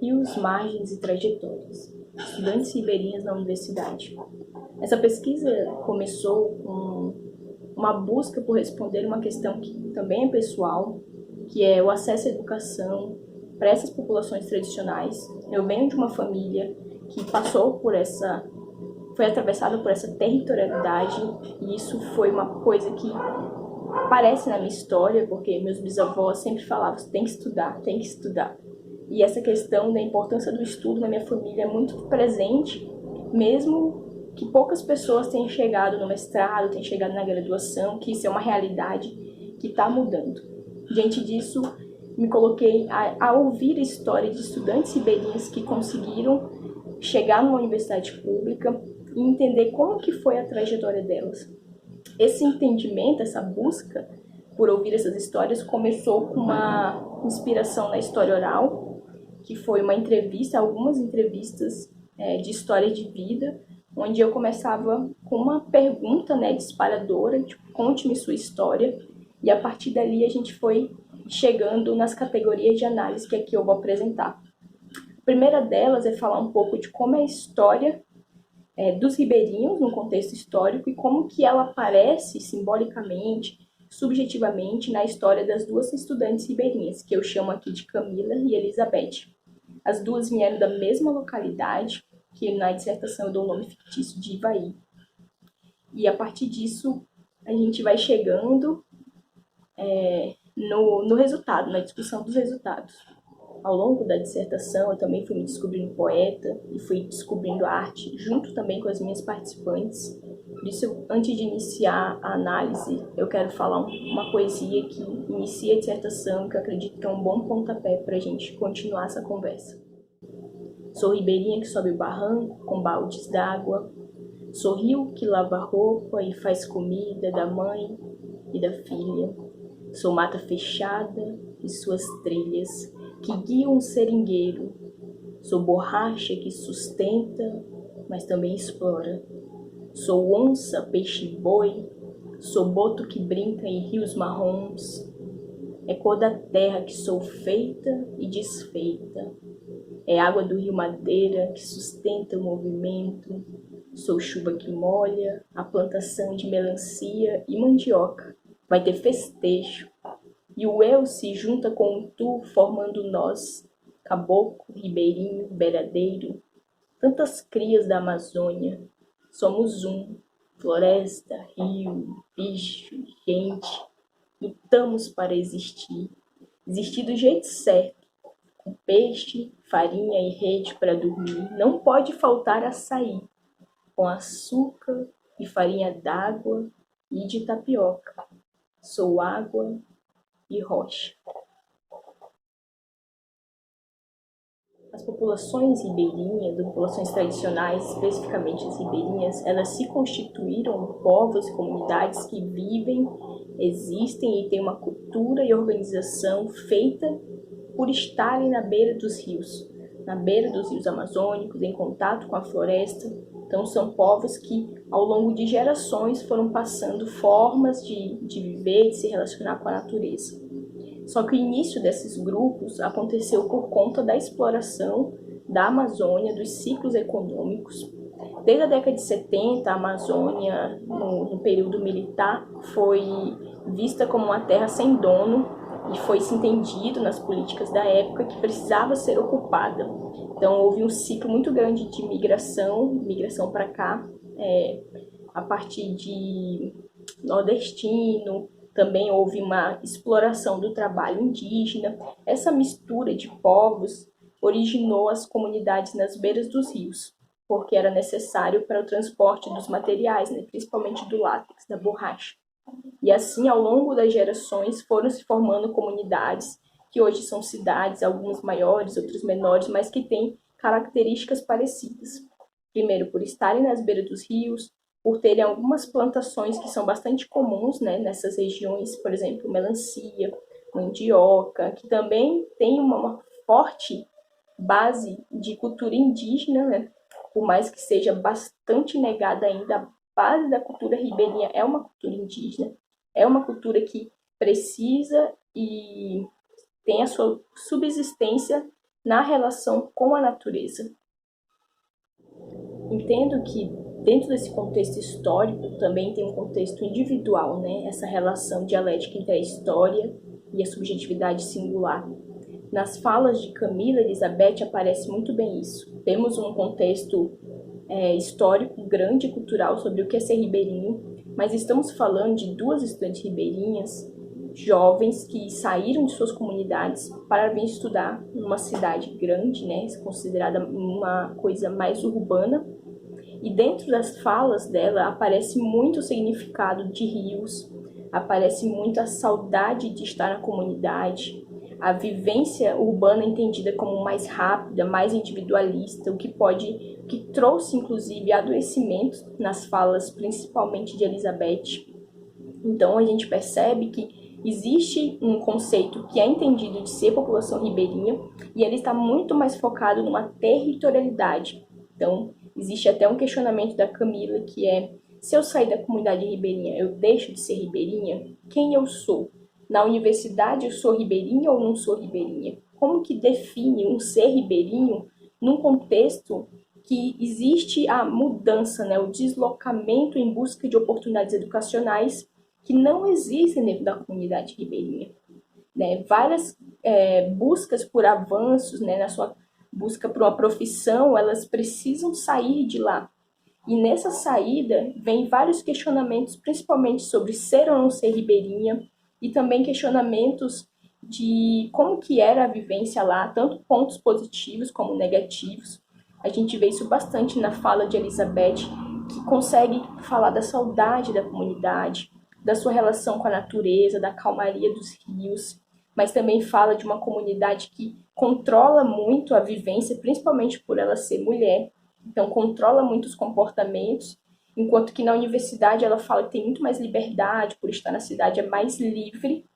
Rios, margens e trajetórias. Estudantes ribeirinhas na universidade. Essa pesquisa começou com uma busca por responder uma questão que também é pessoal, que é o acesso à educação para essas populações tradicionais. Eu venho de uma família que passou por foi atravessada por essa territorialidade, e isso foi uma coisa que aparece na minha história, porque meus bisavós sempre falavam: tem que estudar, tem que estudar. E essa questão da importância do estudo na minha família é muito presente, mesmo que poucas pessoas tenham chegado no mestrado, tenham chegado na graduação, que isso é uma realidade que está mudando. Diante disso, me coloquei a ouvir a história de estudantes ribeirinhas que conseguiram chegar numa universidade pública e entender como que foi a trajetória delas. Esse entendimento, essa busca por ouvir essas histórias começou com uma inspiração na história oral, que foi uma entrevista, algumas entrevistas de história de vida, onde eu começava com uma pergunta disparadora, tipo, conte-me sua história, e a partir dali a gente foi chegando nas categorias de análise que aqui eu vou apresentar. A primeira delas é falar um pouco de como é a história dos ribeirinhos no contexto histórico e como que ela aparece simbolicamente, subjetivamente, na história das duas estudantes ribeirinhas, que eu chamo aqui de Camila e Elizabeth. As duas vieram da mesma localidade, que na dissertação eu dou o nome fictício de Ivaí. E a partir disso, a gente vai chegando no resultado, na discussão dos resultados. Ao longo da dissertação, eu também fui me descobrindo poeta e fui descobrindo a arte, junto também com as minhas participantes. Por isso, antes de iniciar a análise, eu quero falar uma poesia que inicia a dissertação, que eu acredito que é um bom pontapé para a gente continuar essa conversa. Sou ribeirinha que sobe o barranco com baldes d'água. Sou rio que lava roupa e faz comida da mãe e da filha. Sou mata fechada e suas trilhas que guiam um seringueiro. Sou borracha que sustenta, mas também explora. Sou onça, peixe-boi. Sou boto que brinca em rios marrons. É cor da terra que sou feita e desfeita. É água do rio Madeira que sustenta o movimento. Sou chuva que molha a plantação de melancia e mandioca. Vai ter festejo. E o eu se junta com o tu, formando nós, caboclo, ribeirinho, beiradeiro, tantas crias da Amazônia. Somos um, floresta, rio, bicho, gente. Lutamos para existir, existir do jeito certo, com peixe, farinha e rede para dormir. Não pode faltar açaí, com açúcar e farinha d'água e de tapioca. Sou água e rocha. As populações ribeirinhas, as populações tradicionais, especificamente as ribeirinhas, elas se constituíram em povos e comunidades que vivem, existem e têm uma cultura e organização feita por estarem na beira dos rios amazônicos, em contato com a floresta. Então são povos que ao longo de gerações foram passando formas de viver, de se relacionar com a natureza. Só que o início desses grupos aconteceu por conta da exploração da Amazônia, dos ciclos econômicos. Desde a década de 70, a Amazônia, no período militar, foi vista como uma terra sem dono e foi se entendido nas políticas da época que precisava ser ocupada. Então houve um ciclo muito grande de migração para cá, a partir de nordestino. Também houve uma exploração do trabalho indígena. Essa mistura de povos originou as comunidades nas beiras dos rios, porque era necessário para o transporte dos materiais, principalmente do látex, da borracha. E assim, ao longo das gerações, foram se formando comunidades que hoje são cidades, algumas maiores, outras menores, mas que têm características parecidas. Primeiro, por estarem nas beiras dos rios, por terem algumas plantações que são bastante comuns nessas regiões, por exemplo, melancia, mandioca, que também tem uma forte base de cultura indígena, por mais que seja bastante negada ainda, a base da cultura ribeirinha é uma cultura indígena, é uma cultura que precisa e tem a sua subsistência na relação com a natureza. Entendo que dentro desse contexto histórico também tem um contexto individual, né? Essa relação dialética entre a história e a subjetividade singular. Nas falas de Camila Elizabeth aparece muito bem isso. Temos um contexto histórico grande, cultural, sobre o que é ser ribeirinho, mas estamos falando de duas estudantes ribeirinhas, jovens que saíram de suas comunidades para vir estudar numa cidade grande, né, considerada uma coisa mais urbana. E dentro das falas dela aparece muito o significado de rios, aparece muito a saudade de estar na comunidade, a vivência urbana entendida como mais rápida, mais individualista, o que trouxe inclusive adoecimentos nas falas, principalmente de Elizabeth. Então a gente percebe que existe um conceito que é entendido de ser população ribeirinha e ele está muito mais focado numa territorialidade. Então existe até um questionamento da Camila que é: se eu sair da comunidade ribeirinha, eu deixo de ser ribeirinha? Quem eu sou? Na universidade eu sou ribeirinha ou não sou ribeirinha? Como que define um ser ribeirinho num contexto que existe a mudança, né, o deslocamento em busca de oportunidades educacionais que não existem dentro da comunidade ribeirinha? Né? Várias buscas por avanços, né, na sua busca por uma profissão, elas precisam sair de lá. E nessa saída vem vários questionamentos, principalmente sobre ser ou não ser ribeirinha, e também questionamentos de como que era a vivência lá, tanto pontos positivos como negativos. A gente vê isso bastante na fala de Elizabeth, que consegue falar da saudade da comunidade, da sua relação com a natureza, da calmaria dos rios, mas também fala de uma comunidade que controla muito a vivência, principalmente por ela ser mulher, então controla muito os comportamentos, enquanto que na universidade ela fala que tem muito mais liberdade, por estar na cidade é mais livre,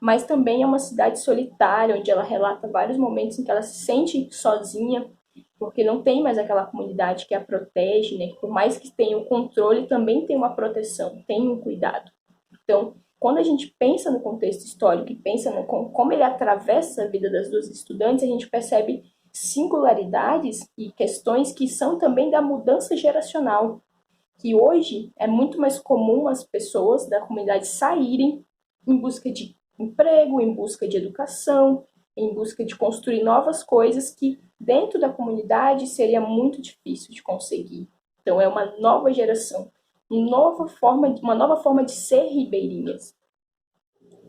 mas também é uma cidade solitária, onde ela relata vários momentos em que ela se sente sozinha, porque não tem mais aquela comunidade que a protege, né? Que por mais que tenha o controle, também tem uma proteção, tem um cuidado. Então, quando a gente pensa no contexto histórico e pensa no como ele atravessa a vida das duas estudantes, a gente percebe singularidades e questões que são também da mudança geracional, que hoje é muito mais comum as pessoas da comunidade saírem em busca de emprego, em busca de educação, em busca de construir novas coisas que dentro da comunidade seria muito difícil de conseguir. Então é uma nova geração, uma nova forma de ser ribeirinhas.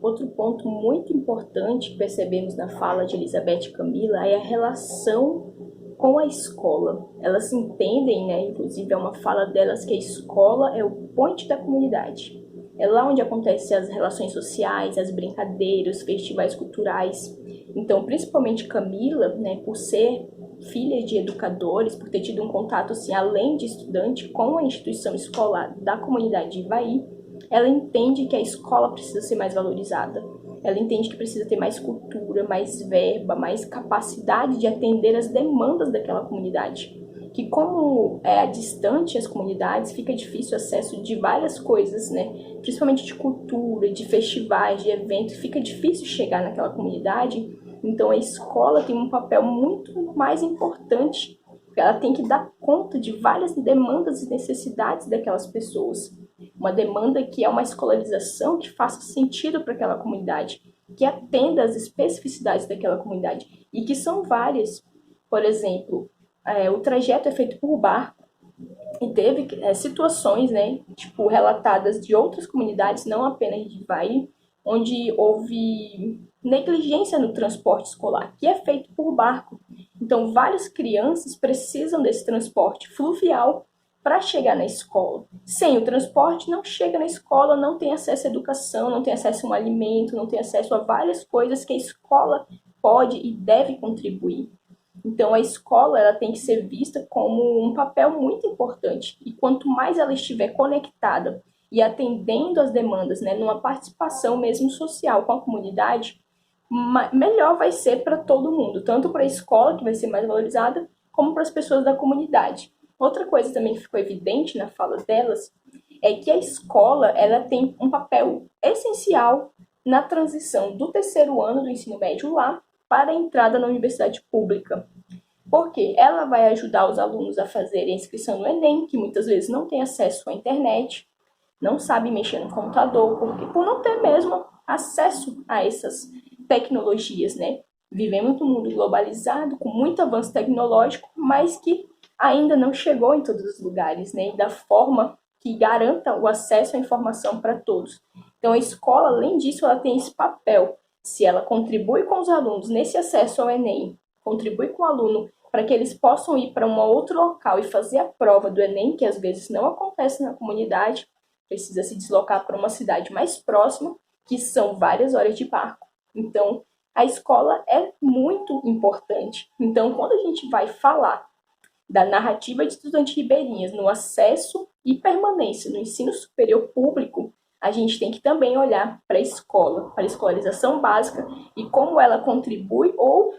Outro ponto muito importante que percebemos na fala de Elizabeth e Camila é a relação com a escola. Elas entendem, né, inclusive é uma fala delas, que a escola é o ponte da comunidade. É lá onde acontecem as relações sociais, as brincadeiras, os festivais culturais. Então, principalmente Camila, né, por ser filha de educadores, por ter tido um contato, assim, além de estudante, com a instituição escolar da comunidade de Ivaí, ela entende que a escola precisa ser mais valorizada. Ela entende que precisa ter mais cultura, mais verba, mais capacidade de atender as demandas daquela comunidade. Que como é distante as comunidades, fica difícil o acesso de várias coisas, né? Principalmente de cultura, de festivais, de eventos, fica difícil chegar naquela comunidade. Então a escola tem um papel muito mais importante. Ela tem que dar conta de várias demandas e necessidades daquelas pessoas. Uma demanda que é uma escolarização que faça sentido para aquela comunidade, que atenda às especificidades daquela comunidade, e que são várias. Por exemplo, o trajeto é feito por barco, e teve situações, né, tipo, relatadas de outras comunidades, não apenas de Ivaí, onde houve negligência no transporte escolar, que é feito por barco. Então, várias crianças precisam desse transporte fluvial para chegar na escola. Sem o transporte, não chega na escola, não tem acesso à educação, não tem acesso a um alimento, não tem acesso a várias coisas que a escola pode e deve contribuir. Então, a escola ela tem que ser vista como um papel muito importante. E quanto mais ela estiver conectada e atendendo às demandas, né, numa participação mesmo social com a comunidade, melhor vai ser para todo mundo. Tanto para a escola, que vai ser mais valorizada, como para as pessoas da comunidade. Outra coisa também que ficou evidente na fala delas é que a escola ela tem um papel essencial na transição do terceiro ano do ensino médio lá para a entrada na universidade pública. Porque ela vai ajudar os alunos a fazerem a inscrição no Enem, que muitas vezes não tem acesso à internet, não sabe mexer no computador, por não ter mesmo acesso a essas tecnologias, né? Vivemos num mundo globalizado, com muito avanço tecnológico, mas que ainda não chegou em todos os lugares, né? E da forma que garanta o acesso à informação para todos. Então, a escola, além disso, ela tem esse papel. Se ela contribui com os alunos nesse acesso ao Enem, contribui com o aluno para que eles possam ir para um outro local e fazer a prova do Enem, que às vezes não acontece na comunidade, precisa se deslocar para uma cidade mais próxima, que são várias horas de barco. Então, a escola é muito importante. Então, quando a gente vai falar da narrativa de estudantes ribeirinhas no acesso e permanência no ensino superior público, a gente tem que também olhar para a escola, para a escolarização básica e como ela contribui ou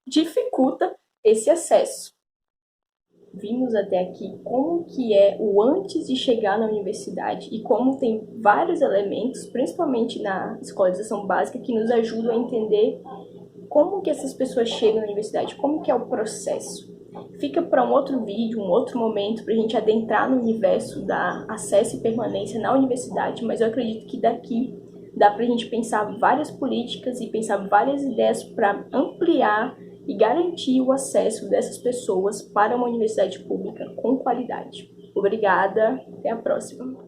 dificulta esse acesso. Vimos até aqui como que é o antes de chegar na universidade e como tem vários elementos, principalmente na escolarização básica, que nos ajudam a entender como que essas pessoas chegam na universidade, como que é o processo. Fica para um outro vídeo, um outro momento, para a gente adentrar no universo da acesso e permanência na universidade, mas eu acredito que daqui dá para a gente pensar várias políticas e pensar várias ideias para ampliar e garantir o acesso dessas pessoas para uma universidade pública com qualidade. Obrigada, até a próxima.